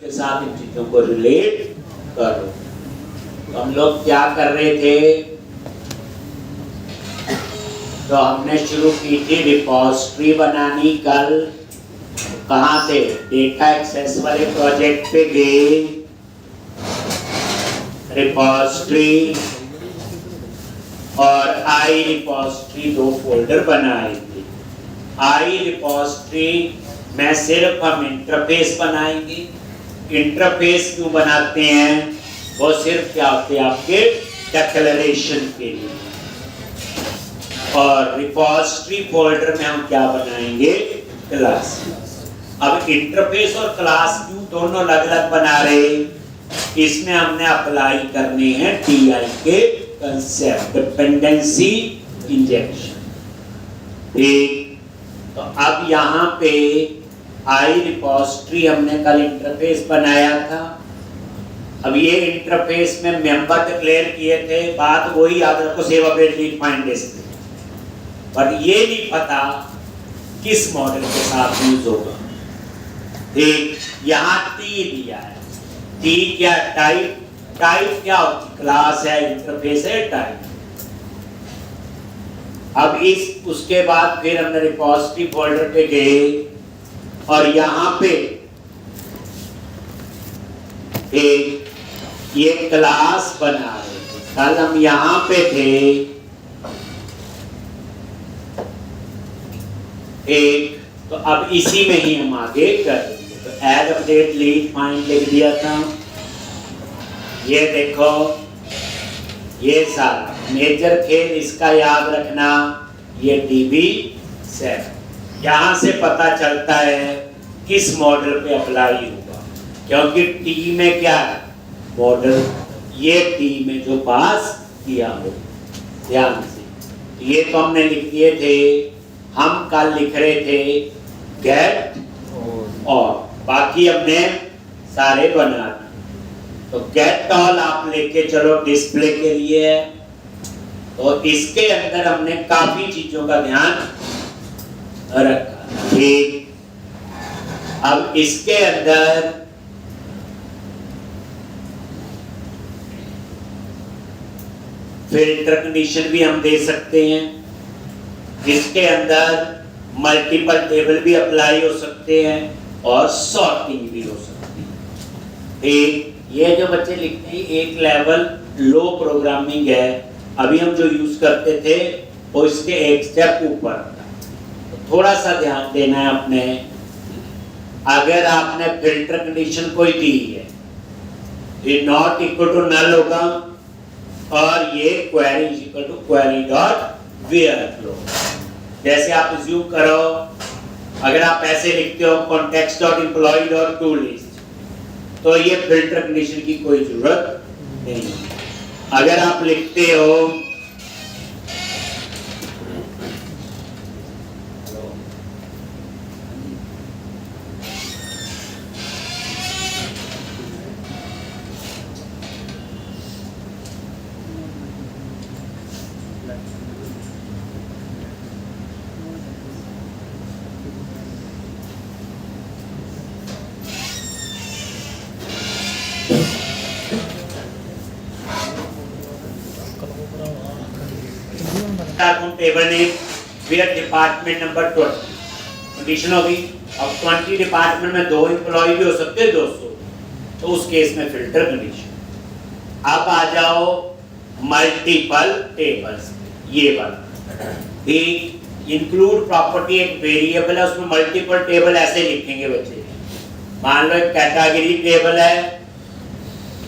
के साथ इन चीजों को रिलेट करो। तो हम लोग क्या कर रहे थे, तो हमने शुरू की थी रिपोजिटरी बनानी। कल कहाँ थे, डेटा एक्सेस वाले प्रोजेक्ट पे गए, रिपोजिटरी और आई रिपोजिटरी दो फोल्डर बनाए थे। आई रिपोजिटरी में सिर्फ हम इंटरफेस बनाएंगे। इंटरफेस क्यों बनाते हैं, वो सिर्फ क्या होते हैं आपके डिक्लेरेशन के लिए। और रिपोजिटरी फोल्डर में हम क्या बनाएंगे, क्लास। अब इंटरफेस और क्लास क्यों दोनों अलग अलग बना रहे, इसमें हमने अप्लाई करने हैं DI के कंसेप्ट, डिपेंडेंसी इंजेक्शन। ठीक, तो अब यहाँ पे आई रिपोजिटरी हमने कल इंटरफेस बनाया था। अब ये इंटरफेस में मेंबर डिक्लेयर किए थे, बात वही याद रखो, save update delete find display. पर ये नहीं पता किस मॉडल के साथ यूज होगा। ठीक, यहाँ टी दिया है, टी क्या, टाइप। टाइप क्या होती, क्लास है, इंटरफेस है, टाइप। अब इस उसके बाद फिर हमने रिपोजिटरी फोल्डर पे गए और यहाँ पे एक ये क्लास बना रहे थे। कल हम यहाँ पे थे, एक, तो अब इसी में ही हम आगे करेंगे। तो ऐड अपडेट डिलीट फाइंड लिख दिया था। ये देखो, ये सारा मेजर खेल इसका याद रखना, ये DB7। यहाँ से पता चलता है किस मॉडल पे अप्लाई होगा, क्योंकि टी में क्या है, मॉडल, ये टी में जो पास किया हो। ध्यान से, ये तो हमने लिख दिए थे। हम कल लिख रहे थे गेट और बाकी हमने सारे बना दिए। तो गेट ऑल आप लेके चलो डिस्प्ले के लिए है। तो इसके अंदर हमने काफी चीजों का ध्यान रखा। ठीक, अब इसके अंदर फिल्टर कंडीशन भी हम दे सकते हैं। इसके अंदर मल्टीपल टेबल भी अप्लाई हो सकते हैं और सॉर्टिंग भी हो सकती है। ठीक, ये जो बच्चे लिखते हैं एक लेवल लो प्रोग्रामिंग है, अभी हम जो यूज करते थे वो इसके एक स्टेप ऊपर। तो थोड़ा सा ध्यान देना है अपने, अगर आपने फिल्टर कंडीशन कोई दी है, ये नॉट इक्वल टू नल होगा और ये query is equal to query dot where flow. जैसे आप अज्यूम करो, अगर आप ऐसे लिखते हो context dot employ dot to list, तो ये फिल्टर कंडीशन की कोई जरूरत नहीं। अगर आप लिखते हो table name where department number 20 condition होगी। अब 20 डिपार्टमेंट में 2 एम्प्लॉय भी हो सकते हैं, 200, तो उस केस में फिल्टर कंडीशन। अब आ जाओ मल्टीपल टेबल्स, ये वाला। ठीक, इंक्लूड प्रॉपर्टी एक वेरिएबल है, उसमें मल्टीपल टेबल ऐसे लिखेंगे बच्चे। मान लो एक कैटेगरी टेबल है,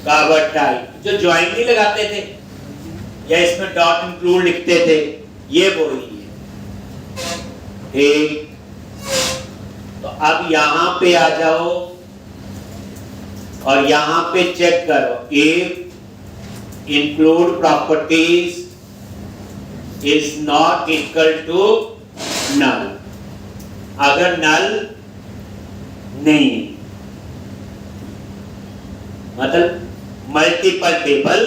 कवर टाइप, जो ज्वाइन नहीं लगाते थे या इसमें डॉट इंक्लूड लिखते थे, ये वही है। ठीक, तो अब यहां पे आ जाओ और यहां पे चेक करो, if include properties is not equal to null. अगर नल नहीं, मतलब मल्टीपल टेबल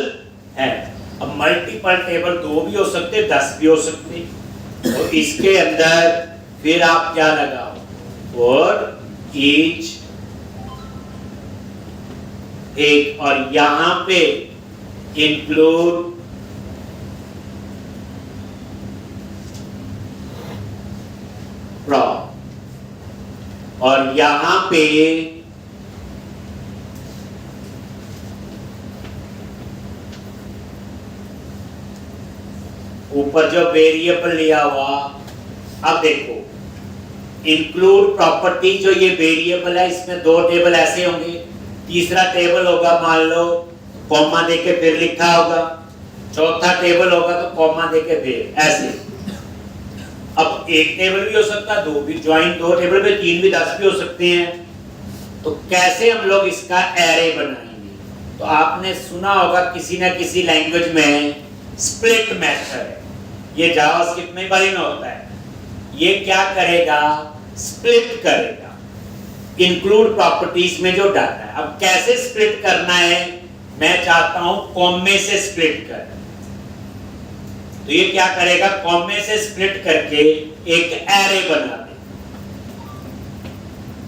है। अब मल्टीपल टेबल 2 भी हो सकते, 10 भी हो सकते। तो इसके अंदर फिर आप क्या लगाओ, और ईच एक, और यहां पे इंक्लूड फ्रॉम, और यहां पे ऊपर जो वेरिएबल लिया हुआ, अब देखो इंक्लूड प्रॉपर्टी जो ये वेरिएबल है, इसमें दो टेबल ऐसे होंगे, तीसरा टेबल होगा मान लो कॉमा देके फिर लिखा होगा, चौथा टेबल होगा तो कॉमा देके फिर ऐसे। अब एक टेबल भी हो सकता है, दो भी, ज्वाइन दो टेबल में 3 भी 10 भी हो सकते हैं। तो कैसे हम लोग इसका एरे बनाएंगे? तो आपने सुना होगा किसी ना किसी लैंग्वेज में स्प्लिट मेथड, ये जावास्क्रिप्ट में बड़ी में होता है। ये क्या करेगा? स्प्लिट करेगा इंक्लूड प्रॉपर्टीज में जो डाटा है। अब कैसे स्प्लिट करना है? मैं चाहता हूं कॉमे से स्प्लिट कर, तो ये क्या करेगा? कॉमे से स्प्लिट करके एक एरे बना दे।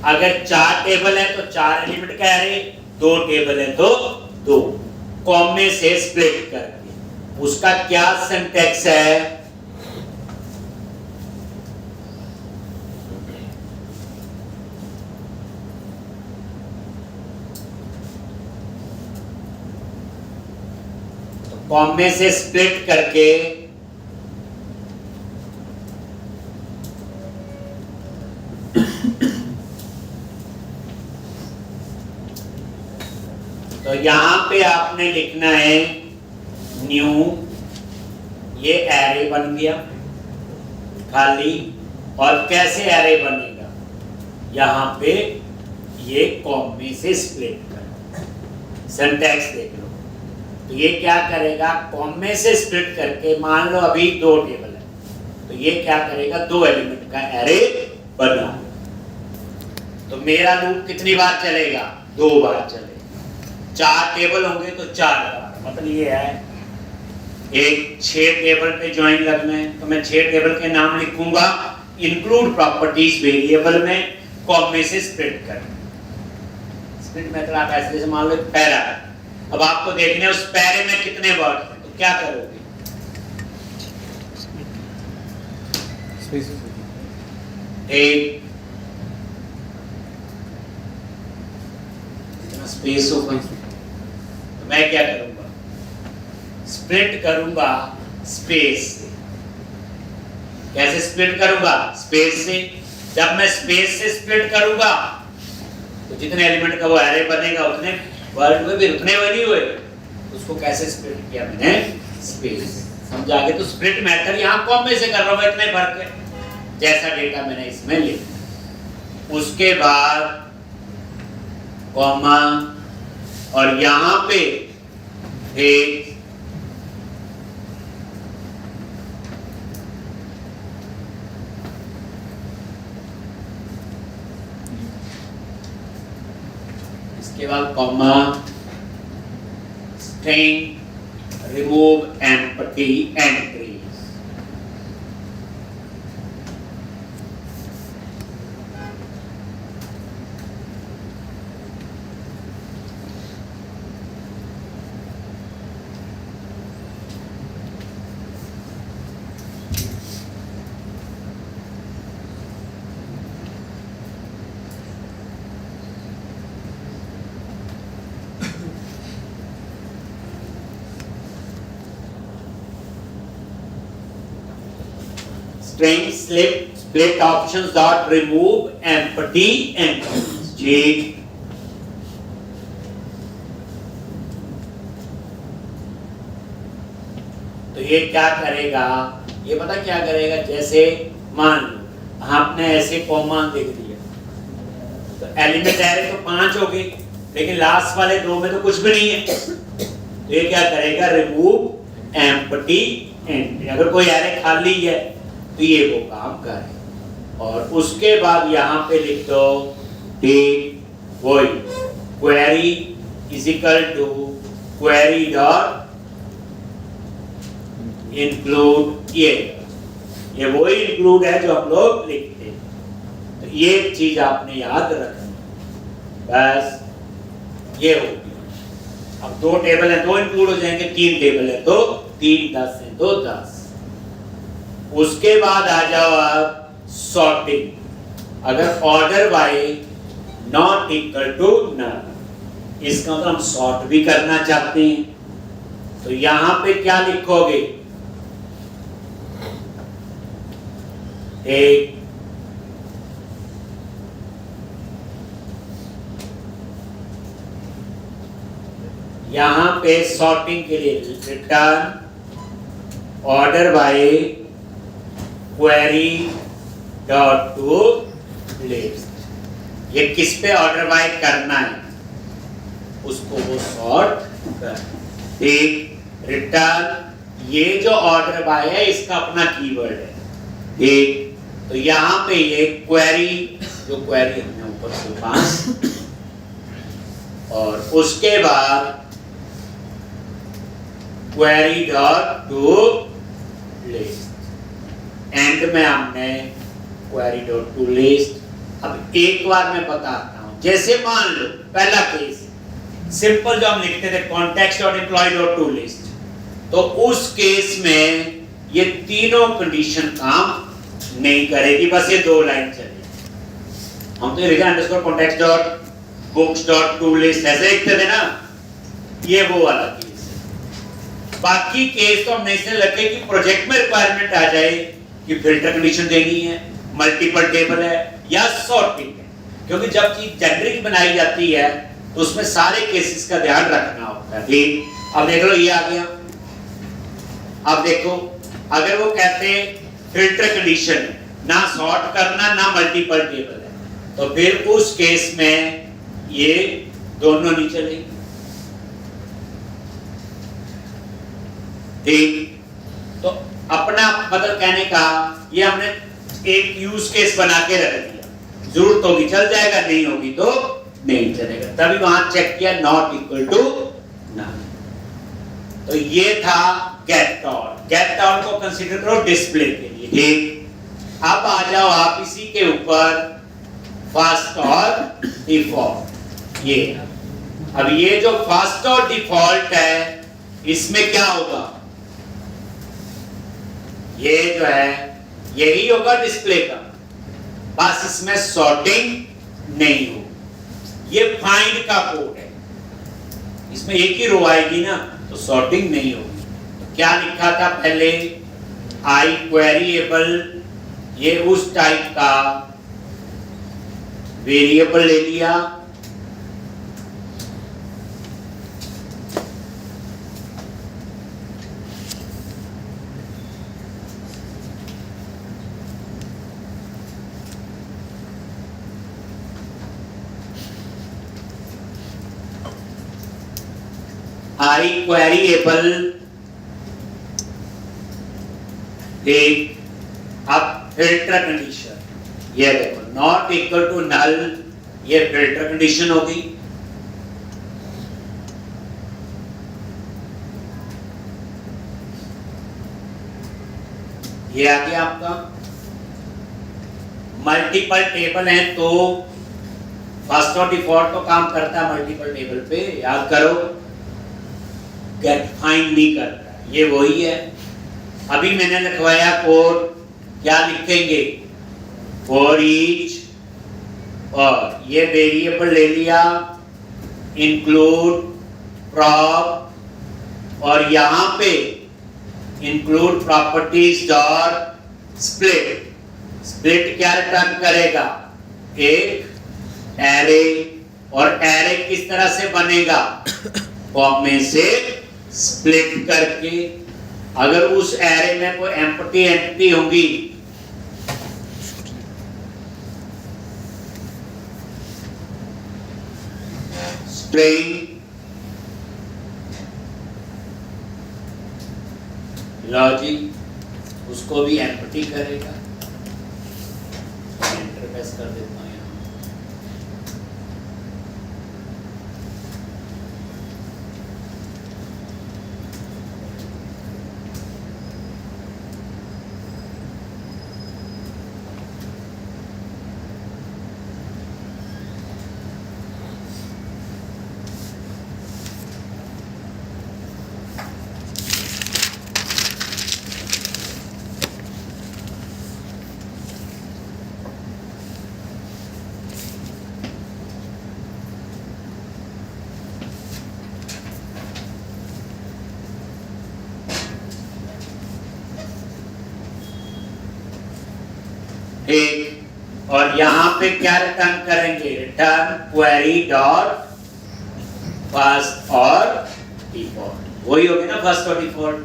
अगर 4 टेबल है तो 4 एलिमेंट का एरे, 2 टेबल है तो 2, कॉमे से स्प्लिट करके। उसका क्या सिंटैक्स है? कॉमे से स्प्लिट करके तो यहां पे आपने लिखना है न्यू, ये एरे बन गया खाली। और कैसे एरे बनेगा? यहां पे ये कॉमे से स्प्लिट कर, सिंटैक्स देख लो। तो ये क्या करेगा? कॉमे से स्प्लिट करके, मान लो अभी 2 टेबल है, तो ये क्या करेगा? 2 एलिमेंट का एरे बना। तो मेरा लूप कितनी बार चलेगा? 2 बार चलेगा। 4 टेबल होंगे तो 4 बार, मतलब ये है एक 6 टेबल पे ज्वाइन लगना है, तो मैं 6 टेबल के नाम लिखूंगा इंक्लूड प्रॉपर्टीज वेरिएबल में, कॉमे से स्प्लिट कर। स्प्लिट मेथड आप ऐसे मान लो पैरा। अब आपको देखना है उस पैरे में कितने वर्ड हैं, तो क्या करोगे? एक जितना स्पेस होगा, तो मैं क्या करूंगा? स्प्लिट करूंगा स्पेस से। कैसे स्प्लिट करूंगा? स्पेस से। जब मैं स्पेस से स्प्लिट करूंगा तो जितने एलिमेंट का वो एरे बनेगा उतने वर्ड में भी उतने बने हुए। उसको कैसे स्प्लिट किया मैंने? स्पेस। समझा आगे? तो स्प्लिट मेथड यहां कॉमे से कर रहा हूं, इतने फर्क है, जैसा डेटा मैंने इसमें लिखा। उसके बाद कॉमा, और यहां पे एक के बाद comma, string remove empty entries. string split options dot remove empty entries। जी तो ये क्या करेगा? ये पता क्या करेगा? जैसे मान लो आपने ऐसे कॉमा लिख दिया, तो एलिमेंट एरे तो 5 हो गए, लेकिन लास्ट वाले 2 में तो कुछ भी नहीं है। तो ये क्या करेगा? Remove empty entry. अगर कोई एरे खाली है तो ये वो काम करे। और उसके बाद यहाँ पे लिख दो वही query is equal to query dot include. ये वही इंक्लूड है जो हम लोग लिखते हैं। तो ये चीज आपने याद रखनी, बस ये होगी। अब 2 टेबल है, 2 इंक्लूड हो जाएंगे, 3 टेबल है तो 3 10 है, 2 10। उसके बाद आ जाओ आप सॉर्टिंग। अगर order by not equal to null, इसका मतलब हम सॉर्ट भी करना चाहते हैं, तो यहां पे क्या लिखोगे? एक यहां पे सॉर्टिंग के लिए return order by query dot to list. ये किस पे ऑर्डर बाय करना है, उसको वो सॉर्ट कर। ठीक, रिटर्न ये जो ऑर्डर बाय है इसका अपना कीवर्ड है। ठीक, तो यहां पे ये क्वेरी, जो क्वेरी हमने ऊपर से पास, और उसके बाद query dot to list, and में हमने क्वेरी डॉट टू लिस्ट। अब एक बार मैं बताता हूं, जैसे मान लो पहला केस सिंपल जो हम लिखते थे context dot employ dot to list, तो उस केस में ये तीनों कंडीशन काम नहीं करेगी, बस ये 2 लाइन चलेगी। हम तो लिखा underscore context dot books dot to list ऐसे लिखते थे ना, ये वो वाला केस है। बाकी केस तो हमने इसलिए रखे कि प्रोजेक्ट में रिक्वायरमेंट आ जाए कि फिल्टर कंडीशन देनी है, मल्टीपल टेबल है या सॉर्टिंग है, क्योंकि जब चीज जेनरिक बनाई जाती है तो उसमें सारे केसेस का ध्यान रखना होता है। ठीक, अब देख लो ये आ गया। अब देखो, अगर वो कहते हैं फिल्टर कंडीशन ना सॉर्ट करना ना मल्टीपल टेबल है, तो फिर उस केस में ये दोनों नहीं चलेंगे। ठीक, तो अपना मतलब कहने का ये हमने एक यूज केस बना के रख दिया, जरूरत होगी चल जाएगा, नहीं होगी तो नहीं चलेगा। तभी वहां चेक किया नॉट इक्वल टू नल। तो ये था गेट ऑल। गेट ऑल को कंसीडर करो डिस्प्ले के लिए। ठीक, अब आ जाओ आप इसी के ऊपर फर्स्ट और डिफॉल्ट। ये अब ये जो फर्स्ट और डिफॉल्ट है इसमें क्या होगा, ये जो है यही होगा डिस्प्ले का, बस इसमें सॉर्टिंग नहीं हो। ये फाइंड का कोड है, इसमें एक ही रो आएगी ना, तो सॉर्टिंग नहीं होगी। तो क्या लिखा था पहले, आई क्वेरिएबल, ये उस टाइप का वेरिएबल ले लिया, आई क्वेरिएबल। एक अब फिल्टर कंडीशन, ये देखो नॉट इक्वल टू नल, ये फिल्टर कंडीशन होगी। ये आ गया आपका। मल्टीपल टेबल है तो फर्स्ट और डिफॉल्ट तो काम करता है मल्टीपल टेबल पे, याद करो, गेट फाइंड नहीं करता, ये वही है। अभी मैंने लिखवाया कोड, क्या लिखेंगे, फॉर ईच, और ये वेरिएबल ले लिया इंक्लूड प्रॉप, और यहां पे include properties dot split. Split क्या रिटर्न करेगा, एक एरे, और एरे किस तरह से बनेगा, फॉर्म में से स्प्लिट करके। अगर उस एरे में कोई एम्प्टी एंटिटी होगी स्ट्रिंग, लॉजिक, उसको भी एम्प्टी करेगा। एंटर प्रेस कर देता हूं यहां। और यहाँ पे क्या रिटर्न करेंगे, रिटर्न क्वेरी डॉट फर्स्ट और डिफॉल्ट। वही हो गया ना फर्स्ट और डिफॉल्ट।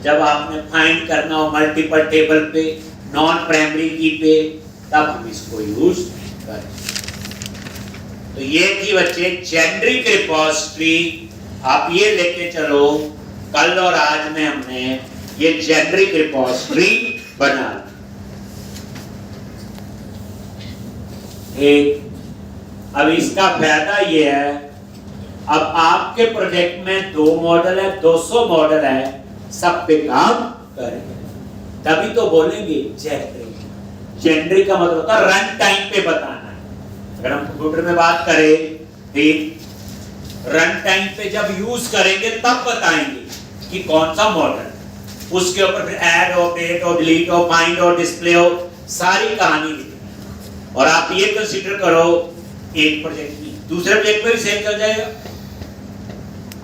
जब आपने फाइंड करना हो मल्टीपल टेबल पे, नॉन प्राइमरी की पे, तब हम इसको यूज करें। तो ये थी बच्चे जेनरिक रिपोजिटरी। आप ये लेके चलो, कल और आज में हमने ये जेनरिक रिपोजिटरी बना एक। अब इसका फायदा ये है, अब आपके प्रोजेक्ट में 2 मॉडल है, 200 मॉडल है, सब पे काम करेंगे, तभी तो बोलेंगे जेनरिक। जेनरिक का मतलब होता है रन टाइम पे बताना है। अगर हम कंप्यूटर में बात करें, ठीक, रन टाइम पे जब यूज करेंगे तब बताएंगे कि कौन सा मॉडल, उसके ऊपर फिर ऐड हो, अपडेट हो, डिलीट हो, फाइंड हो, डिस्प्ले हो, सारी कहानी लिखी। और आप ये कंसीडर करो, एक प्रोजेक्ट में दूसरे प्रोजेक्ट पे भी सेम चल जाएगा।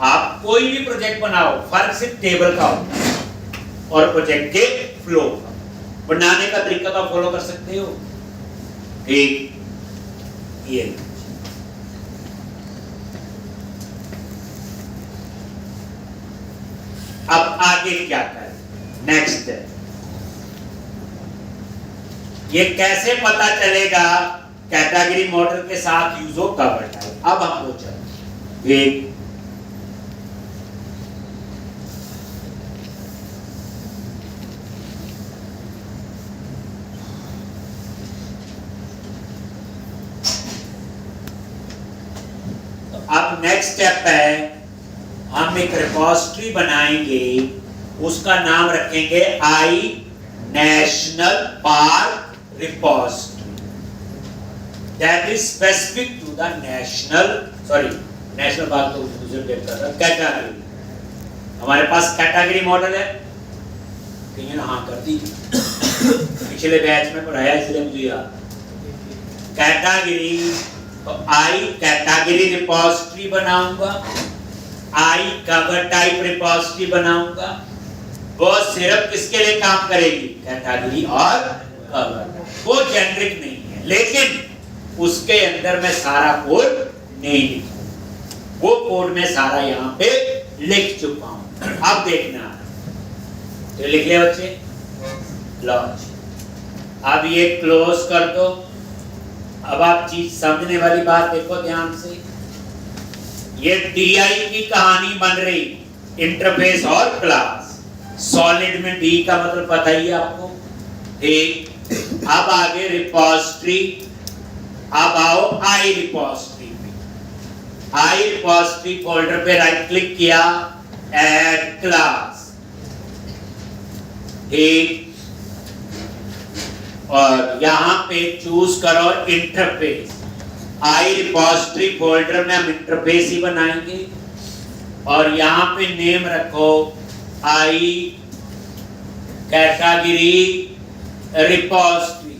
आप कोई भी प्रोजेक्ट बनाओ, फर्क सिर्फ टेबल का हो और प्रोजेक्ट के फ्लो का। बनाने का तरीका तो आप फॉलो कर सकते हो, ठीक। ये अब आगे क्या करें, नेक्स्ट ये कैसे पता चलेगा कैटेगरी मॉडल के साथ यूज हो कवर टाइप। अब हम लोग चलते एक अब नेक्स्ट स्टेप है, हम एक रिपोजिटरी बनाएंगे, उसका नाम रखेंगे I national park repository. That is specific to the national park तो दूसरे टाइप का कैटेगरी। हमारे पास कैटेगरी मॉडल है, कहीं ना हाँ कर दी पिछले बैच में पढ़ाया इसलिए मुझे याद। कैटेगरी, तो आई कैटेगरी रिपोजिटरी बनाऊंगा, आई कवर टाइप रिपोजिटरी बनाऊंगा। वो सिर्फ किसके लिए काम करेगी, कैटेगरी और कवर। वो जेनरिक नहीं है, लेकिन उसके अंदर मैं सारा कोड नहीं लिखूंगा, वो कोड मैं सारा यहाँ पे लिख चुका हूं। अब देखना तो लिख लिया बच्चे, लॉन्च। अब ये क्लोज कर दो। अब आप चीज समझने वाली बात देखो ध्यान से, ये DI की कहानी बन रही, इंटरफेस और क्लास। सॉलिड में D का मतलब पता ही है आपको, ठीक। अब आगे रिपोजिटरी, अब आओ आई रिपोजिटरी पे। आई रिपोजिटरी फोल्डर पे राइट क्लिक किया, ऐड क्लास, ठीक। और यहां पे चूज करो इंटरफेस। आई रिपोजिटरी फोल्डर में हम इंटरफेस ही बनाएंगे और यहां पे नेम रखो I category repository.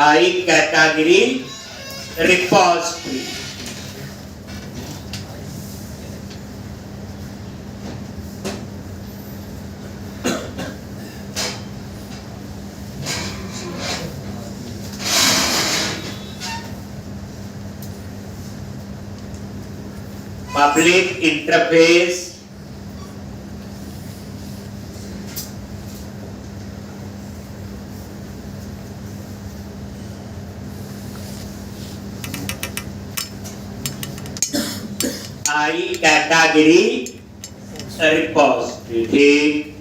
I category repository. Public interface, I category repository, ठीक।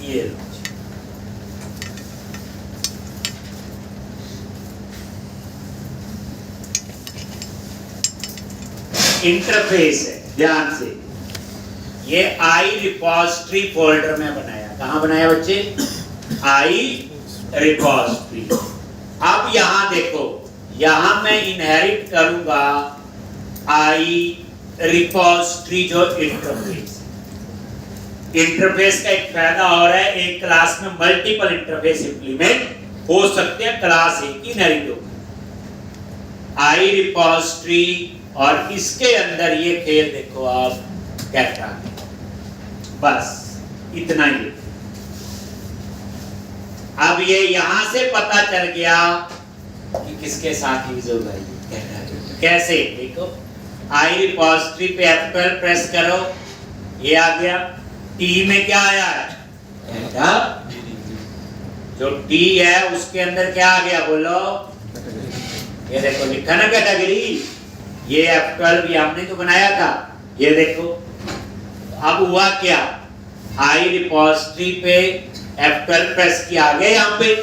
ये इंटरफेस है, ध्यान से। ये आई रिपोजिटरी फोल्डर में बनाया। कहां बनाया बच्चे, आई रिपोजिटरी। अब यहां देखो, यहां मैं इनहेरिट करूंगा आई रिपोजिटरी जो इंटरफेस। इंटरफेस का एक फायदा और है, एक क्लास में मल्टीपल इंटरफेस इंप्लीमेंट हो सकते हैं, क्लास एक ही इनहेरिट होगी। आई रिपोजिटरी और इसके अंदर ये खेल देखो आप, कैटागरी। बस इतना ही। अब ये यहां से पता चल गया कि किसके साथ यूज होगा ये कैटागरी। कैसे? देखो, आई रिपोजिटरी पे F12 प्रेस करो, ये आ गया। टी में क्या आया है? कैटागरी। जो टी है उसके अंदर क्या आ गया बोलो? ये देखो लिखा ना कैटेगरी। ये F12 ये हमने तो बनाया था। ये देखो अब हुआ क्या, आई रिपोजिटरी पे F12 प्रेस किया, आ गया यहाँ पे।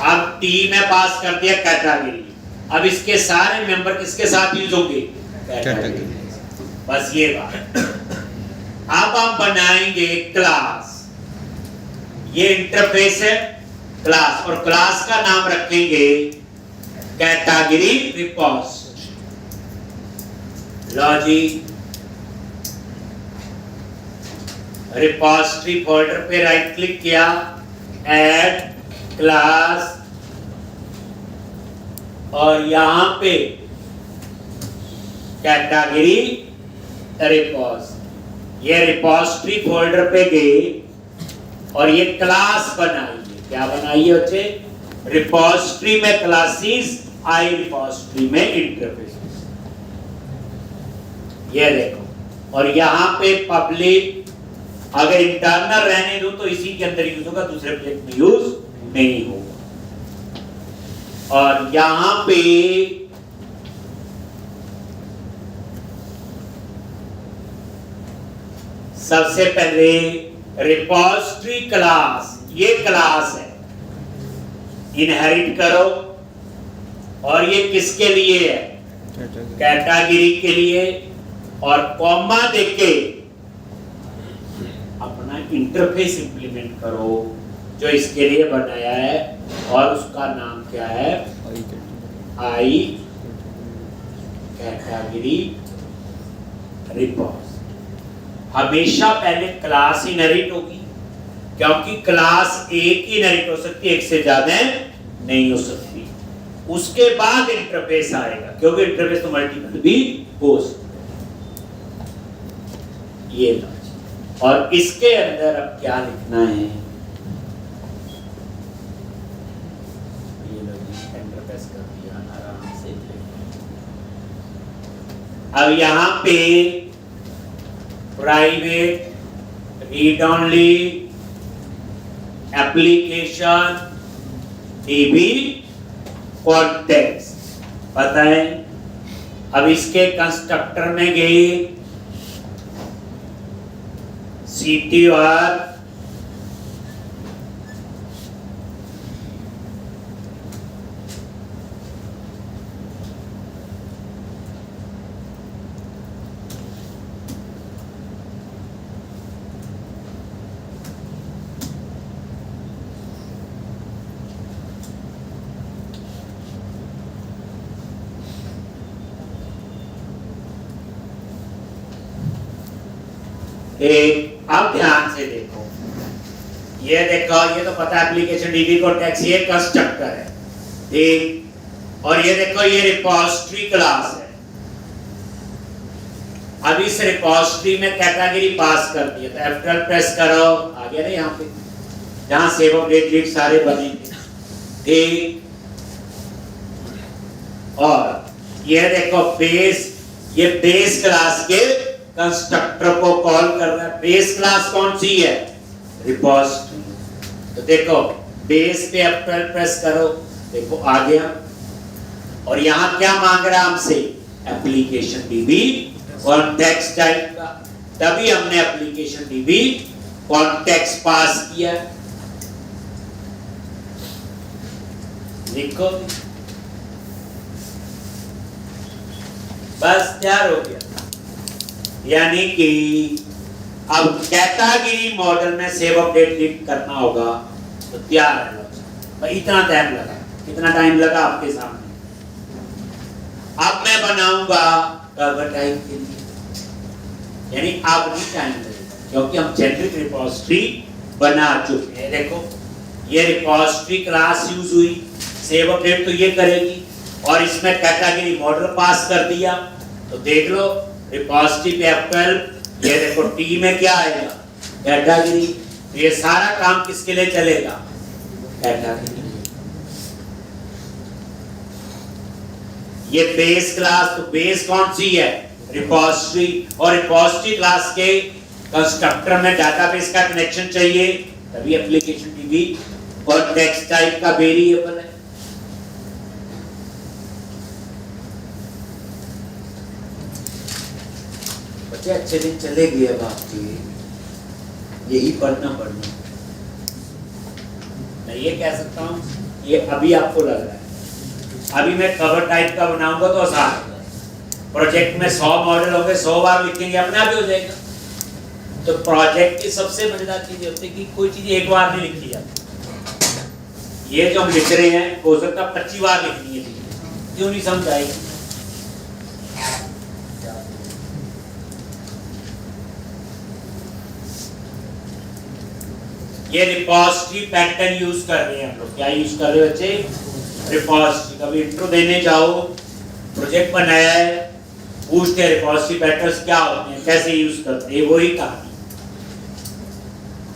अब टी में पास कर दिया कैटेगरी। अब इसके सारे मेंबर किसके साथ यूज होंगे? कैटेगरी। बस ये बात। अब हम बनाएंगे क्लास। ये इंटरफेस है क्लास, और क्लास का नाम रखेंगे category repository. Logic repository folder पे राइट क्लिक किया, ऐड क्लास, और यहां पे कैटेगरी रिपोजिटरी। ये रिपोजिटरी फोल्डर पे गए और ये क्लास बनाइए। क्या बनाइए बच्चे? रिपोजिटरी में क्लासेस, आई रिपोजिटरी में इंटरफेसेस। ये देखो, और यहां पे पब्लिक, अगर इंटरनल रहने दो तो इसी के अंदर यूज होगा, दूसरे प्लेट में यूज नहीं होगा। और यहां पे सबसे पहले रिपोजिटरी क्लास, ये क्लास है, इनहेरिट करो। और ये किसके लिए है? कैटेगरी के लिए। और कॉमा देके अपना इंटरफेस इंप्लीमेंट करो जो इसके लिए बनाया है, और उसका नाम क्या है? I category repository. हमेशा पहले क्लास इनहेरिट होगी, क्योंकि क्लास एक ही इनहेरिट हो सकती है, एक से ज्यादा नहीं हो सकती। उसके बाद इंटरफेस आएगा, क्योंकि इंटरफेस तो मल्टीपल भी हो सकता है। ये लॉजिक। और इसके अंदर अब क्या लिखना है? ये लॉजिक इंटरफेस कर दिया आराम से। अब यहां पे private read only application dB context पता है। अब इसके कंस्ट्रक्टर में गए CTR अब ध्यान से देखो, ये देखो, ये तो पता है एप्लीकेशन डीबी कॉन्टेक्स्ट, ये कंस्ट्रक्टर है ठीक। और ये देखो, ये रिपोजिटरी क्लास है। अब इस रिपोजिटरी में कैटेगरी पास कर दिया, तो F12 प्रेस करो, आ गया ना यहाँ पे, जहां सेव अपडेट लीड सारे बनेंगे ठीक। और ये देखो बेस, ये बेस क्लास के कंस्ट्रक्टर को कॉल कर रहा है। बेस क्लास कौन सी है? रिपोजिटरी। तो देखो बेस पे F12 प्रेस करो, देखो आ गया। और यहां क्या मांग रहा है हमसे? एप्लीकेशन डीबी कॉन्टेक्स्ट टाइप का। तभी हमने एप्लीकेशन डीबी कॉन्टेक्स्ट पास किया। लिखो, बस तैयार हो गया। यानी कि अब कैटेगरी मॉडल में सेव अपडेट लीड करना होगा, तो तैयार है। भाई इतना टाइम लगा, कितना टाइम लगा आपके सामने। अब मैं बनाऊंगा कवर टाइप के लिए, यानी अब नहीं टाइम लगेगा, क्योंकि हम जेनेरिक रिपोजिटरी बना चुके हैं। देखो ये रिपोजिटरी क्लास यूज हुई, सेव अपडेट तो ये करेगी, और इसमें कैटेगरी मॉडल पास कर दिया। तो देख लो रिपोजिटरी पे F12 ये देखो टी में क्या आएगा, कैटेगरी। ये सारा काम किसके लिए चलेगा, कैटेगरी। ये बेस क्लास, तो बेस कौन सी है, रिपोजिटरी। और रिपोजिटरी क्लास के कंस्ट्रक्टर में डाटाबेस का कनेक्शन चाहिए, तभी एप्लीकेशन डीबी और टेक्स्ट टाइप का वेरिएबल है। बच्चे अच्छे दिन चले गए, अब आपके यही पढ़ना मैं ये कह सकता हूँ, ये अभी आपको लग रहा है, अभी मैं कवर टाइप का बनाऊंगा तो आसान है। प्रोजेक्ट में 100 मॉडल होंगे, 100 बार लिखेंगे, अपने आप ही हो जाएगा। तो प्रोजेक्ट की सबसे मजेदार चीज होती है कि कोई चीज एक बार नहीं लिखी जाती। ये जो हम लिख रहे हैं हो सकता है 25 बार लिखनी है, क्यों नहीं समझ आएगी। ये रिपोजिटरी पैटर्न यूज कर रहे हैं हम लोग। क्या यूज कर रहे हो बच्चे, रिपोजिटरी। कभी इंट्रो देने जाओ, प्रोजेक्ट बनाया है, पूछते हैं रिपोजिटरी पैटर्न्स क्या होते हैं, कैसे यूज करते हैं, वही कहानी।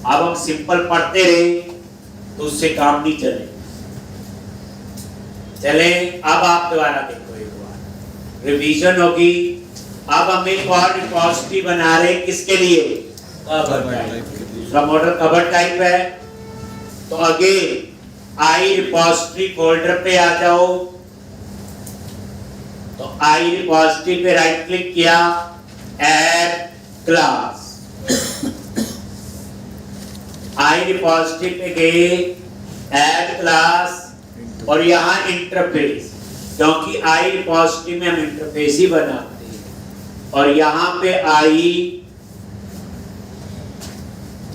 अब हम सिंपल पढ़ते रहे तो उससे काम नहीं चले। अब आप दोबारा देखो, एक बार रिवीजन होगी। अब हम एक और रिपोजिटरी बना रहे, किसके लिए, कवर टाइप। दूसरा मॉडल कवर टाइप है। तो अगेन आई रिपोजिटरी फोल्डर पे आ जाओ। तो आई रिपोजिटरी पे राइट क्लिक किया, ऐड क्लास। आई रिपोजिटरी पे गए, ऐड क्लास, और यहाँ इंटरफेस, क्योंकि आई रिपोजिटरी में हम इंटरफेस ही बनाते हैं। और यहाँ पे I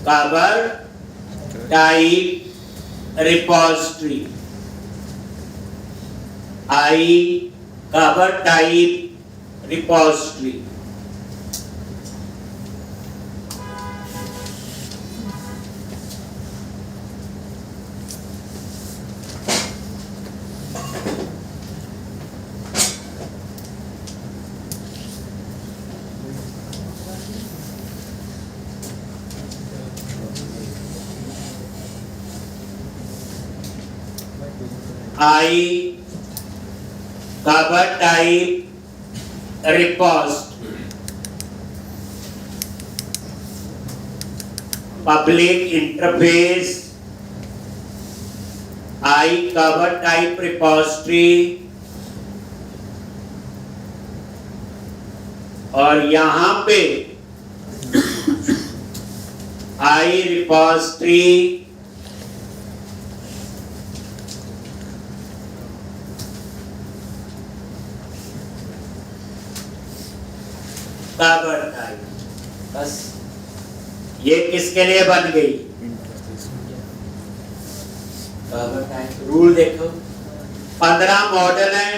cover type repository, I cover type repository. I cover type repository, public interface, I cover type repository. और यहां पे आई रिपोजिटरी कवर टाइप। बस ये किसके लिए बन गई, कवर टाइप। रूल देखो, 15 मॉडल है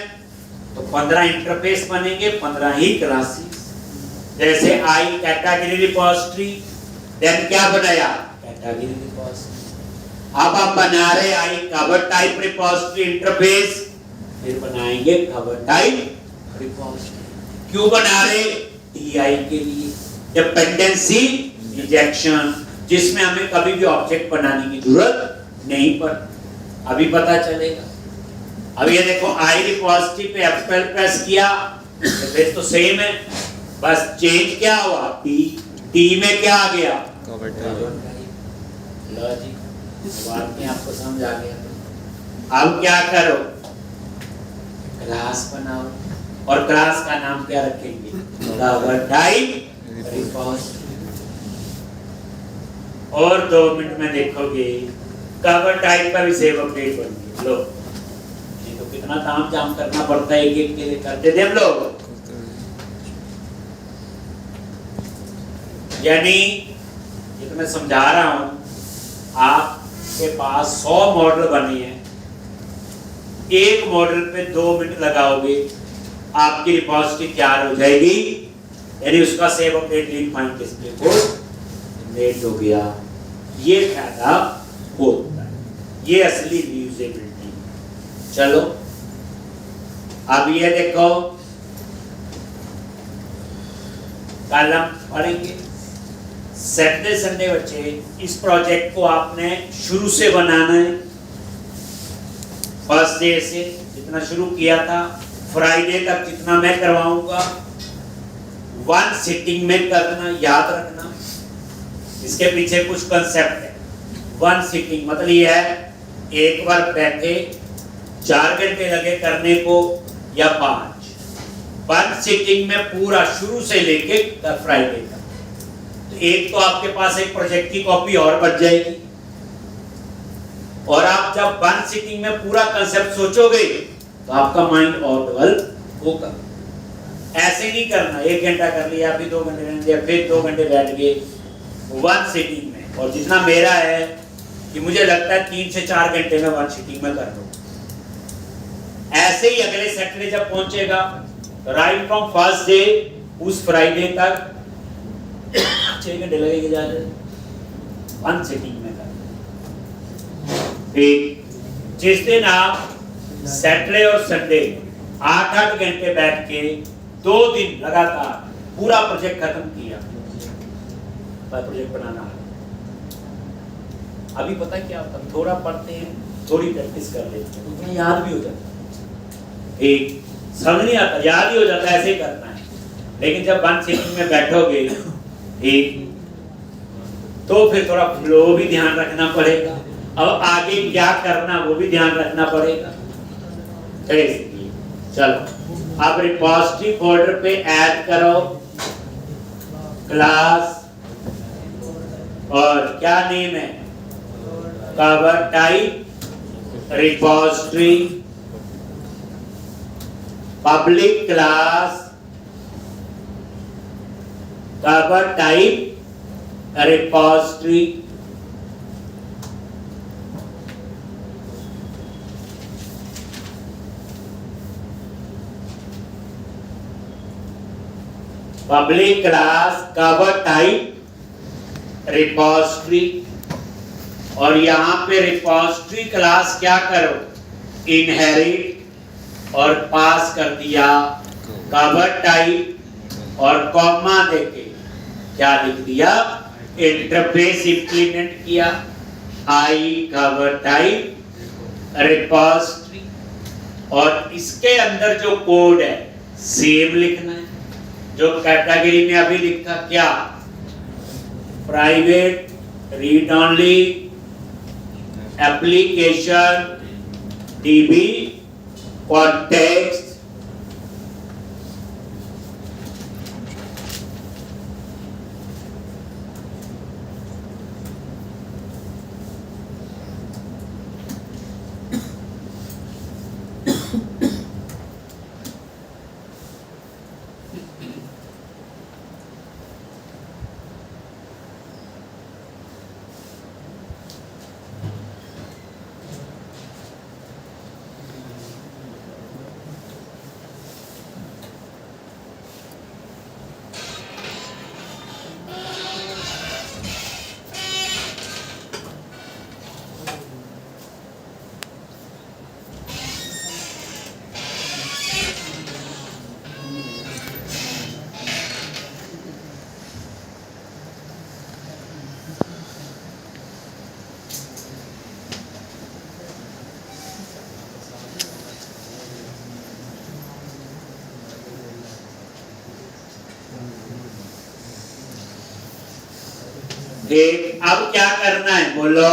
तो 15 इंटरफेस बनेंगे, 15 ही क्लासेस। जैसे आई कैटेगरी रिपोजिटरी, देन क्या बनाया, कैटेगरी रिपोजिटरी। अब आप बना रहे I cover type repository interface, फिर बनाएंगे कवर टाइप रिपोजिटरी। क्यों बना रहे, टीआई के लिए, डिपेंडेंसी इंजेक्शन, जिसमें हमें कभी भी ऑब्जेक्ट बनाने की जरूरत नहीं पड़ती। अभी पता चलेगा। अब ये देखो आई रिपोजिटरी पे F12 प्रेस किया, फिर तो सेम है, बस चेंज क्या हुआ, टी में क्या आ गया, कवर टाइप। लॉजिक बात में आपको समझ आ गया। अब क्या करो, क्लास बनाओ, और क्लास का नाम क्या रखेंगे, कवर टाइप रिपोजिटरी। और 2 मिनट में देखोगे कवर टाइप का भी सेव अपडेट बन गया। लो, ये तो कितना काम जाम करना पड़ता है, एक के लिए करते थे हम लोग। यानी ये तो मैं समझा रहा हूं, आपके पास 100 मॉडल बने हैं, एक मॉडल पे 2 मिनट लगाओगे, आपकी रिपोजिटरी तैयार हो जाएगी। यानी उसका save update read find display code net हो गया। ये फायदा होता है, ये असली यूजेबिलिटी। चलो अब ये देखो, कल हम पढ़ेंगे। सैटरडे संडे बच्चे इस प्रोजेक्ट को आपने शुरू से बनाना है, फर्स्ट डे से जितना शुरू किया था, फ्राइडे तक जितना मैं करवाऊंगा, वन सिटिंग में करना, याद रखना। इसके पीछे कुछ कंसेप्ट है। वन सिटिंग मतलब ये है, एक बार बैठे 4 घंटे लगे करने को या 5। वन सिटिंग में पूरा शुरू से लेके फ्राइडे तक। तो एक तो आपके पास एक प्रोजेक्ट की कॉपी और बच जाएगी, और आप जब वन सिटिंग में पूरा कंसेप्ट सोचोगे तो आपका माइंड और डेवलप होगा। ऐसे नहीं करना 1 घंटा कर लिया, फिर 2 घंटे कर लिया, फिर 2 घंटे बैठ गए। वन सिटिंग में, और जितना मेरा है कि मुझे लगता है 3 से 4 घंटे में वन सिटिंग में कर लो। ऐसे ही अगले सैटरडे जब पहुंचेगा, राइट फ्रॉम फर्स्ट डे उस फ्राइडे तक 6 घंटे लगेंगे ज्यादा, वन सिटिंग में कर। फिर जिस दिन आप सैटरडे और संडे 8-8 घंटे बैठ के 2 दिन लगातार पूरा प्रोजेक्ट खत्म किया, प्रोजेक्ट बनाना है। अभी पता है क्या होता है, थोड़ा पढ़ते हैं, थोड़ी प्रैक्टिस कर लेते हैं, उतना याद भी हो जाता है। एक समझ नहीं आता, याद ही हो जाता है, ऐसे ही करना है। लेकिन जब वन सिटिंग में बैठोगे एक, तो फिर थोड़ा फ्लो भी ध्यान रखना पड़ेगा, अब आगे क्या करना वो भी ध्यान रखना पड़ेगा। चलो अब रिपोजिटरी फोल्डर पे ऐड करो क्लास, और क्या नेम है, cover type repository, public class cover type repository. Public class cover type repository, और यहां पे रिपोजिटरी क्लास क्या करो, इनहेरिट, और पास कर दिया कवर टाइप, और कॉमा देके क्या लिख दिया, इंटरफेस इंप्लीमेंट किया, आई कवर टाइप रिपोजिटरी। और इसके अंदर जो कोड है सेम लिखना है, जो कैटेगरी में अभी लिखा, क्या, private read only application dB context. ठीक, अब क्या करना है बोलो,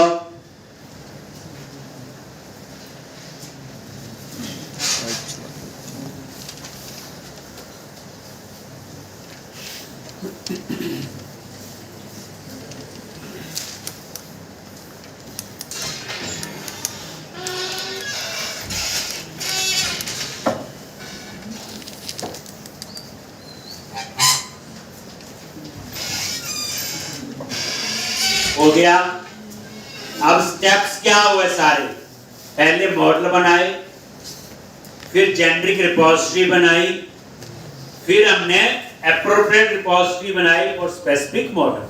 हो गया। अब स्टेप्स क्या हुए सारे, पहले मॉडल बनाए, फिर जेनरिक रिपोजिटरी बनाई, फिर हमने एप्रोप्रिएट रिपोजिटरी बनाई, और स्पेसिफिक मॉडल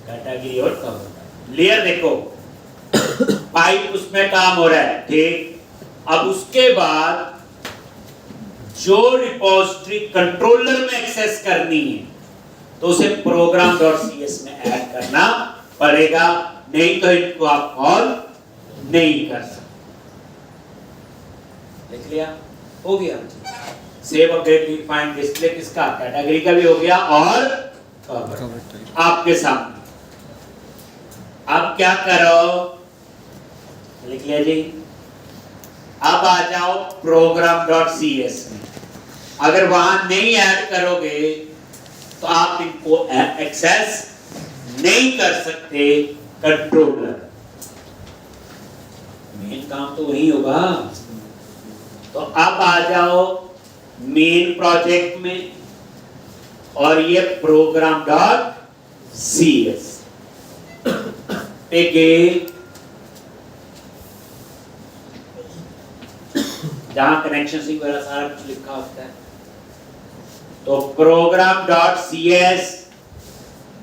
कैटेगरी और कवर लेयर। देखो पाइप उसमें काम हो रहा है, ठीक। अब उसके बाद जो रिपोजिटरी कंट्रोलर में एक्सेस करनी है, तो उसे program.cs में ऐड करना पड़ेगा, नहीं तो इनको आप कॉल नहीं कर सकते। लिख लिया? हो गया। सेव अपडेट डिफाइन डिस्प्ले किसका? कैटेगरी का भी हो गया और कवर आपके सामने। अब क्या करो? लिख लिया जी। अब आ जाओ program.cs में। अगर वहां नहीं ऐड करोगे तो आप इनको एक्सेस नहीं कर सकते। कंट्रोलर मेन काम तो वही होगा। तो अब आ जाओ मेन प्रोजेक्ट में और ये program.cs पे गए, जहां कनेक्शन सिंक वगैरह सारा कुछ लिखा होता है। तो program.cs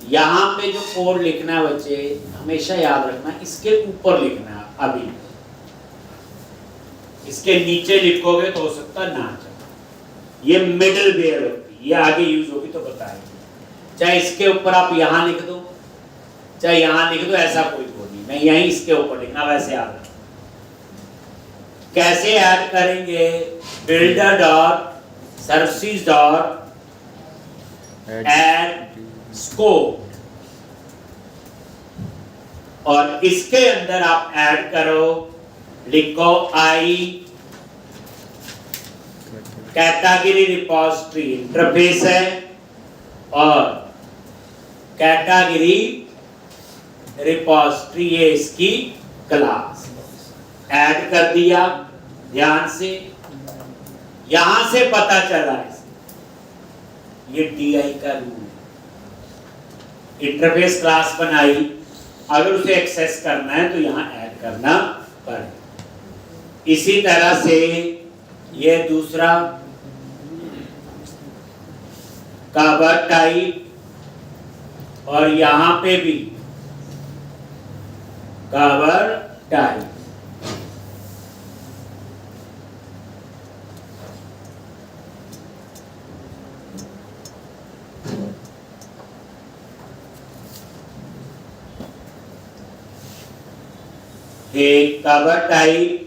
यहां पे जो कोड लिखना है बच्चे, हमेशा याद रखना इसके ऊपर लिखना है। अभी इसके नीचे लिखोगे तो हो सकता ना चले। ये मिडिल वेयर होती है, ये आगे यूज होगी तो बताएंगे। चाहे इसके ऊपर आप यहां लिख दो, चाहे यहां लिख दो, ऐसा कोई कोड नहीं। मैं यहीं इसके ऊपर लिखना, वैसे याद रखना। कैसे ऐड करेंगे? builder dot services dot add scope, और इसके अंदर आप ऐड करो, लिखो आई कैटेगरी रिपोजिटरी इंटरफेस है और कैटेगरी रिपोजिटरी ये इसकी क्लास। ऐड कर दिया। ध्यान से यहां से पता चला ये DI का रूल। इंटरफेस क्लास बनाई, अगर उसे एक्सेस करना है तो यहां ऐड करना पड़ेगा। इसी तरह से ये दूसरा कवर टाइप और यहां पे भी कवर टाइप। एक कवर टाइप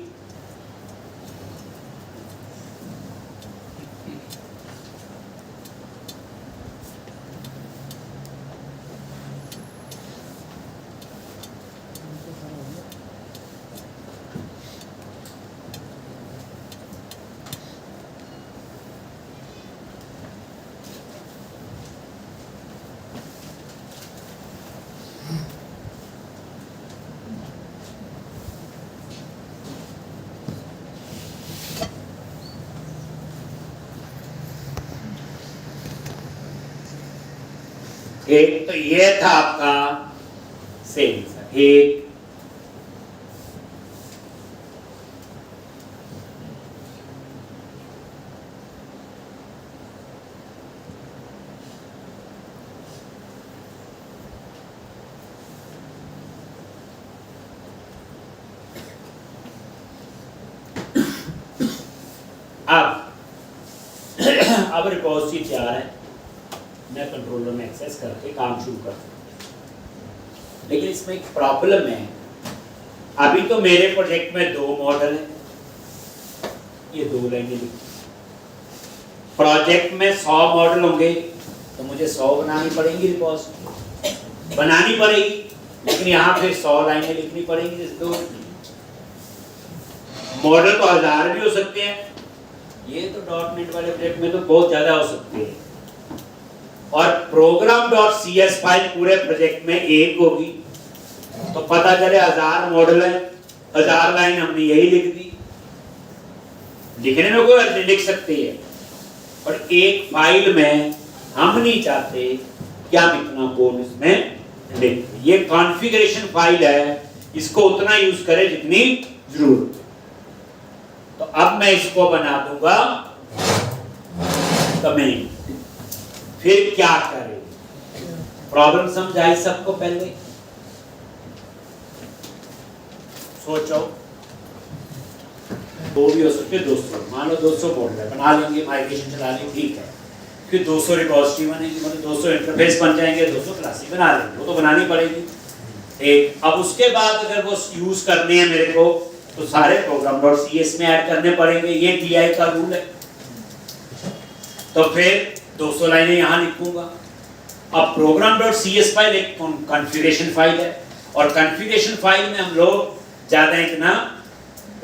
एक, तो ये था आपका सेंसर। एक अब रिपोजिटरी तैयार है, मैं कंट्रोलर में एक्सेस करके काम शुरू कर सकता। लेकिन इसमें एक प्रॉब्लम है। अभी तो मेरे प्रोजेक्ट में 2 मॉडल है, ये 2 लाइनें लिखी। प्रोजेक्ट में 100 मॉडल होंगे तो मुझे 100 बनानी पड़ेंगी, रिपोजिटरी बनानी पड़ेगी। लेकिन यहाँ पे 100 लाइनें लिखनी पड़ेंगी। जैसे 2 मॉडल तो 1000 भी हो सकते हैं। ये तो .NET वाले प्रोजेक्ट में तो बहुत ज्यादा हो सकती है। और program.cs फाइल पूरे प्रोजेक्ट में एक होगी, तो पता चले 1000 मॉडल है, 1000 लाइन हमने यही लिख दी। लिखने में कोई अर्थ नहीं, लिख सकते हैं, और एक फाइल में हम नहीं चाहते कि हम इतना कोड इसमें लिख। ये कॉन्फ़िगरेशन फाइल है, इसको उतना यूज करें जितनी जरूरत। तो अब मैं इसको बना दूंगा कमेंट। फिर क्या करें? प्रॉब्लम समझाई सबको? पहले सोचो। 2 भी हो सकते, 200, मान लो 200 मॉडल है, बना लेंगे, माइग्रेशन चला लेंगे, ठीक है। फिर 200 रिपोजिटरी बनेगी, मतलब 200 इंटरफेस बन जाएंगे, 200 क्लासेस बना लेंगे, वो तो बनानी पड़ेगी। ठीक, अब उसके बाद अगर वो यूज करनी है मेरे को तो सारे program.cs में ऐड करने पड़ेंगे, ये DI का रूल है। तो फिर 200 लाइनें यहाँ लिखूंगा। अब program.cs फाइल एक कॉन्फ़िगरेशन फाइल है, और कॉन्फ़िगरेशन फाइल में हम लोग ज्यादा इतना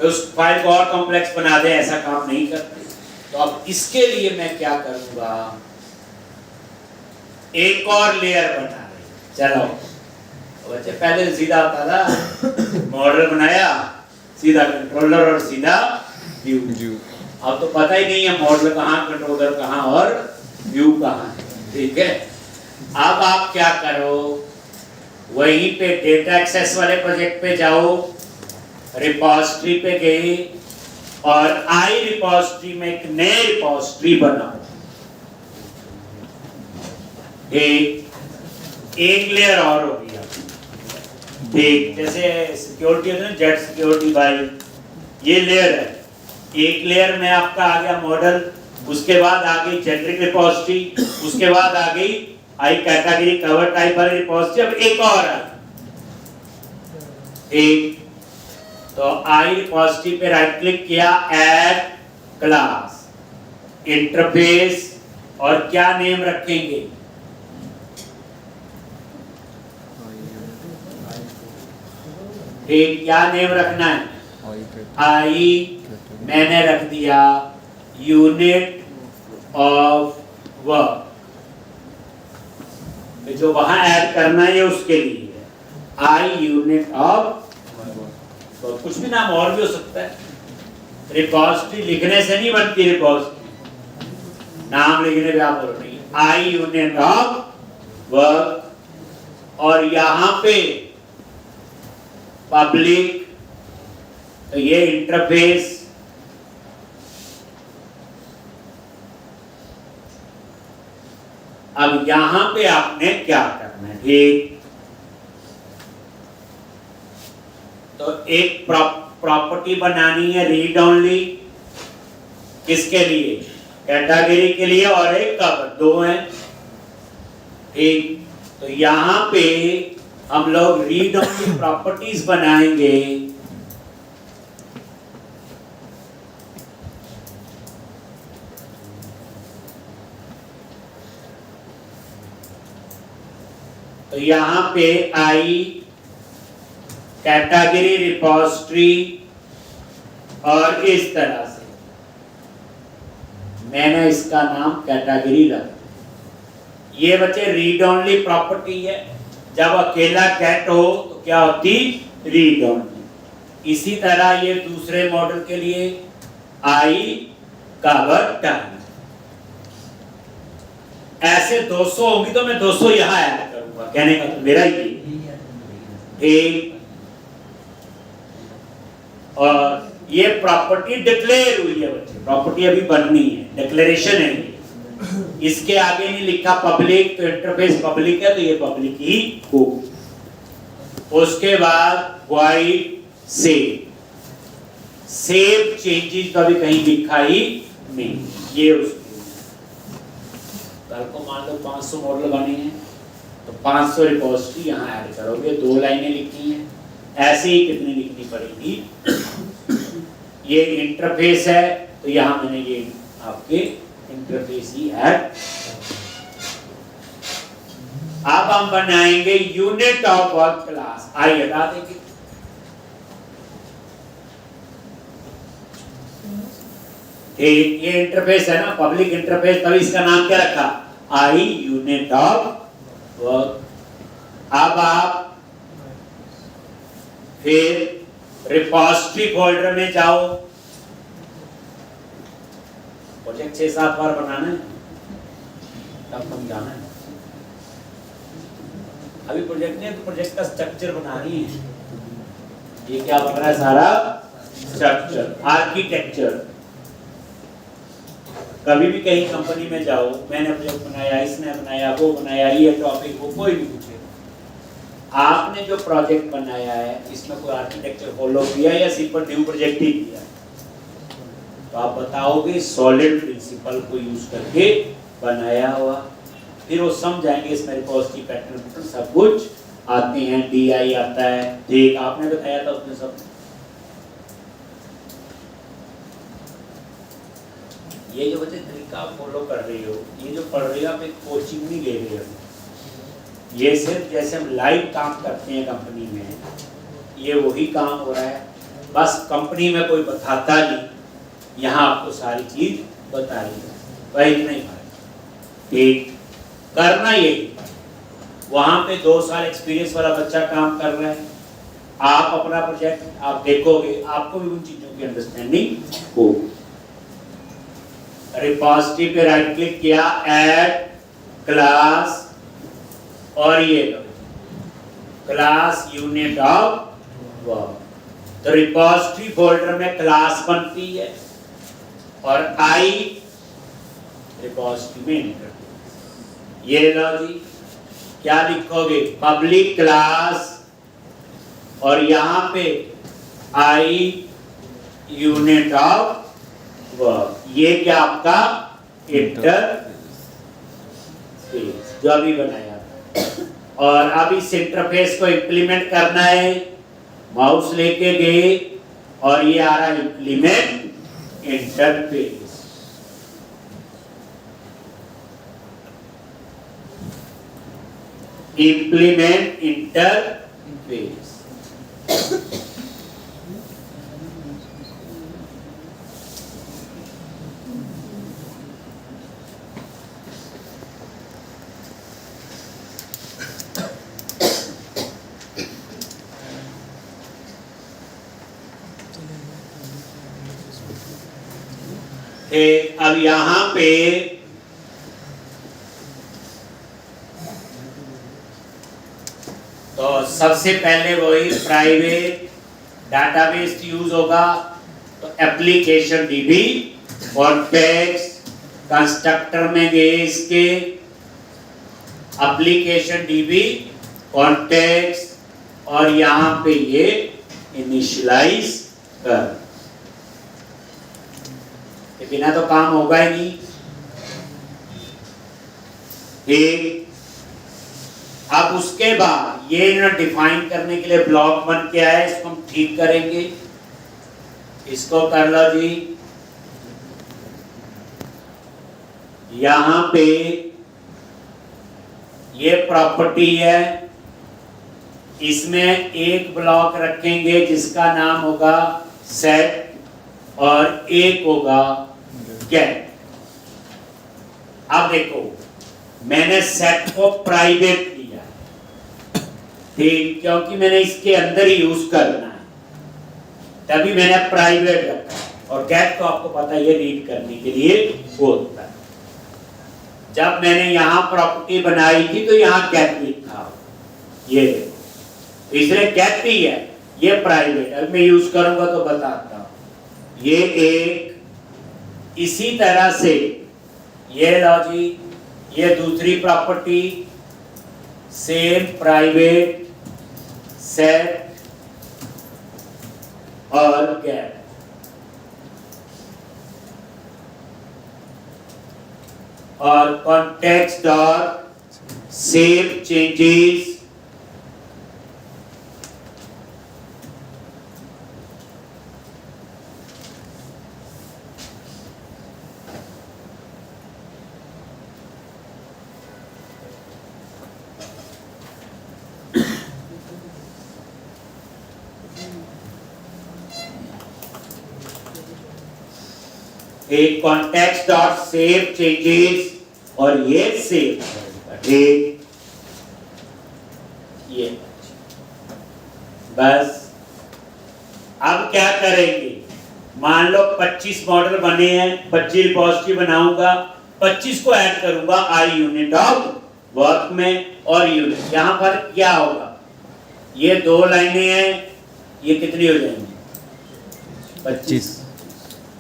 उस फाइल को और कॉम्प्लेक्स बना दें ऐसा काम नहीं करते। तो अब इसके लिए मैं क्या करूंगा, एक और लेयर बना रहे। चलो बच्चे, पहले सीधा होता था मॉडल बनाया, सीधा कंट्रोलर और सीधा व्यू। अब तो पता ही नहीं है मॉडल कहाँ, कंट्रोलर कहाँ और व्यू कहाँ है। ठीक है, अब आप क्या करो, वहीं पे डेटा एक्सेस वाले प्रोजेक्ट पे जाओ, रिपोजिटरी पे गए और आई रिपोजिटरी में एक नए रिपोजिटरी बनाओ। एक लेयर और हो गया। ठीक, जैसे सिक्योरिटी है ना, जेट सिक्योरिटी बाई, ये लेयर है। एक लेयर में आपका आ गया मॉडल, उसके बाद आ गई जेनरिक रिपोजिटरी, उसके बाद आ गई आई कैटेगरी कवर टाइप वाली रिपोजिटरी। अब एक और आ गई, तो आई रिपोजिटरी पे राइट क्लिक किया, ऐड क्लास, इंटरफेस, और क्या नेम रखेंगे, ठीक, क्या नेम रखना है, आई, मैंने रख दिया यूनिट ऑफ वर्क, जो वहां ऐड करना है उसके लिए आई यूनिट ऑफ, तो कुछ भी नाम और भी हो सकता है। रिपोजिटरी लिखने से नहीं बनती रिपोजिटरी, नाम लिखने पे आप बोलो नहीं, आई यूनिट ऑफ वर्क, और यहां पे पब्लिक, तो ये इंटरफेस, अब यहां पे आपने क्या करना है, ठीक, तो एक प्रॉपर्टी बनानी है रीड ओनली, किसके लिए, कैटेगरी के लिए, और एक कवर, दो है। ठीक, तो यहां पे हम लोग रीड ओनली प्रॉपर्टीज बनाएंगे। तो यहां पे आई कैटेगरी रिपोजिटरी, और इस तरह से मैंने इसका नाम कैटेगरी रखा। ये बच्चे रीड ओनली प्रॉपर्टी है, जब अकेला गेट हो तो क्या होती, रीड ओनली। इसी तरह ये दूसरे मॉडल के लिए आई कवर टाइम, ऐसे 200 होंगी तो मैं 200 यहां ऐड करूंगा, कहने का तो मेरा ये। ठीक, और ये प्रॉपर्टी डिक्लेयर हुई है बच्चे, प्रॉपर्टी अभी बननी है, डिक्लेरेशन है ये। इसके आगे नहीं लिखा पब्लिक, तो इंटरफेस पब्लिक है तो ये पब्लिक ही हो। उसके बाद वाइड सेव चेंजेस का भी कहीं लिखा ही नहीं, ये उसके। कल को मान लो 500 मॉडल बने हैं तो 500 रिपोजिटरी यहाँ ऐड करोगे, 2 लाइनें लिखी हैं, ऐसे ही कितनी लिखनी पड़ेगी। ये इंटरफेस है तो यहाँ मैंने ये आपके इंटरफेस ही ऐड। अब हम बनाएंगे यूनिट ऑफ वर्क क्लास, आइए बता देंगे। ये इंटरफेस है ना, पब्लिक इंटरफेस, तभी इसका नाम क्या रखा, आई यूनिट ऑफ वर्क। अब आप फिर रिपोजिटरी फोल्डर में जाओ, प्रोजेक्ट 6-7 बार बनाना है, तब समझाना है। अभी प्रोजेक्ट नहीं है तो प्रोजेक्ट का स्ट्रक्चर बना रही है। ये क्या बन रहा है, सारा स्ट्रक्चर, आर्किटेक्चर। कभी भी कहीं कंपनी में जाओ, मैंने प्रोजेक्ट बनाया, इसने बनाया, वो बनाया, ये टॉपिक, वो कोई भी पूछे, आपने जो प्रोजेक्ट बनाया है इसमें कोई आर्किटेक्चर फॉलो किया या सिंपल न्यू प्रोजेक्ट ही किया, तो आप बताओगे सॉलिड प्रिंसिपल को यूज करके बनाया हुआ, फिर वो समझाएंगे इसमें रिपोजिटरी पैटर्न सब कुछ आते हैं, DI आता है, ठीक आपने बताया था उसमें सब। ये जो बच्चे तरीका आप फॉलो कर रहे हो, ये जो पढ़ रहे हो आप एक कोचिंग नहीं ले रहे हो, ये सिर्फ जैसे हम लाइव काम करते हैं कंपनी में, ये वही काम हो रहा है, बस कंपनी में कोई बताता नहीं, यहाँ आपको सारी चीज बता रही है, वही नहीं ठीक करना यही। वहाँ पे 2 साल एक्सपीरियंस वाला बच्चा काम कर रहा है, आप अपना प्रोजेक्ट आप देखोगे, आपको भी उन चीजों की अंडरस्टैंडिंग हो। रिपोजिटरी पे राइट क्लिक किया, ऐड क्लास, और ये क्लास यूनिट ऑफ वर्क, तो रिपोजिटरी फोल्डर में क्लास बनती है और आई रिपोजिटरी में एंटर। ये लो जी, क्या लिखोगे, पब्लिक क्लास और यहाँ पे आई यूनिट ऑफ वर्क, ये क्या आपका इंटरफेस जो अभी बनाया। और अब इस इंटरफेस को इंप्लीमेंट करना है, माउस लेके गए और ये आ रहा है इंप्लीमेंट इंटरफेस। इंप्लीमेंट इंटरफेस, अब यहां पे तो सबसे पहले वही प्राइवेट डाटाबेस यूज होगा, तो एप्लीकेशन डीबी कॉन्टेक्स्ट कंस्ट्रक्टर में गए इसके एप्लीकेशन डीबी कॉन्टेक्स्ट और यहां पे ये इनिशियलाइज कर, बिना तो काम होगा ही नहीं। ठीक, अब उसके बाद ये डिफाइन करने के लिए ब्लॉक बन के आया, इसको हम ठीक करेंगे, इसको कर लो जी। यहां पे ये प्रॉपर्टी है, इसमें एक ब्लॉक रखेंगे जिसका नाम होगा सेट और एक होगा गेट। अब देखो मैंने सेट को प्राइवेट किया, ठीक, क्योंकि मैंने इसके अंदर ही यूज करना है, तभी मैंने प्राइवेट रखा। और गेट तो आपको पता है ये रीड करने के लिए होता है। जब मैंने यहां प्रॉपर्टी बनाई थी तो यहां गेट लिखा, ये देखो इसलिए गेट ही है, ये प्राइवेट। अब मैं यूज करूंगा तो बताता हूं। ये एक इसी तरह से ये लो जी, ये दूसरी प्रॉपर्टी सेम प्राइवेट सेट और गेट। और कॉन्टेक्स्ट डॉट सेव चेंजेस एक कॉन्टेक्स्ट डॉट सेव चेंजेस और ये सेव, ठीक, ये बस। अब क्या करेंगे, मान लो 25 मॉडल बने हैं, 25 रिपोजिटरी बनाऊंगा, 25 को ऐड करूंगा आई यूनिट ऑफ वर्क में। और यूनिट यहां पर क्या होगा, ये 2 लाइनें हैं, ये कितनी हो जाएंगी 25,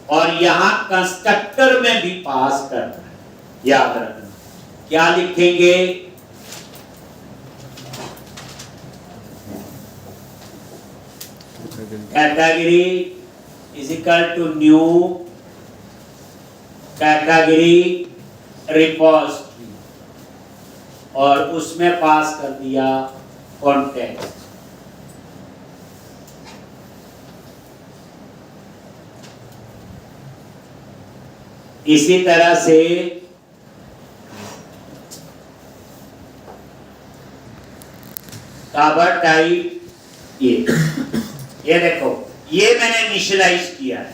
और यहां कंस्ट्रक्टर में भी पास करना है, याद रखना। क्या लिखेंगे, category is equal to new category repository और उसमें पास कर दिया कॉन्टेक्स्ट। इसी तरह से कवर टाइप ये देखो, ये मैंने इनिशियलाइज किया है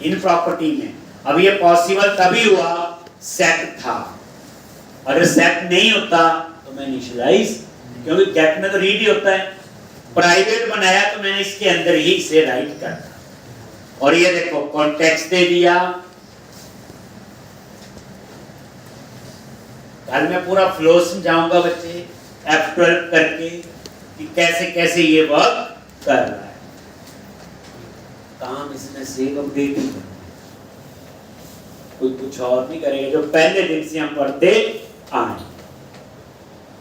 इन प्रॉपर्टी में। अब ये पॉसिबल तभी हुआ सेट था, अगर सेट नहीं होता तो मैं इनिशियलाइज, क्योंकि गेट में तो रीड ही होता है, प्राइवेट बनाया तो मैंने इसके अंदर ही इसे राइट करना। और ये देखो कॉन्टेक्स्ट दे दिया। कल मैं पूरा फ्लो समझाऊंगा बच्चे F12 करके कि कैसे कैसे ये वर्क कर रहा है। काम इसमें सेव अपडेटिंग, कोई कुछ और नहीं करेगा, जो पहले दिन से हम पढ़ते आए।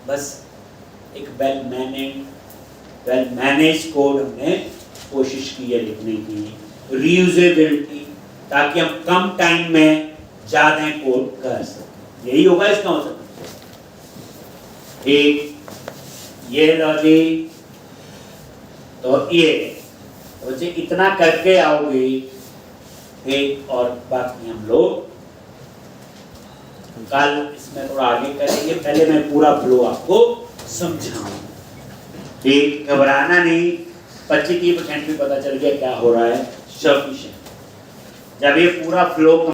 बस एक वेल मैनेज कोड हमने कोशिश की है लिखने की, रीयूजेबिलिटी, ताकि हम कम टाइम में ज्यादा कोड कर सकें। यही होगा इसका मतलब। एक ये लॉजिक, तो ये तो जी इतना करके आओगे एक, और बाकी हम लोग कल इसमें थोड़ा आगे करेंगे। पहले मैं पूरा फ्लो आपको समझाऊं, ठीक, घबराना नहीं। 25-30% भी पता चल गया क्या हो रहा है, सफिशिएंट। जब ये पूरा फ्लो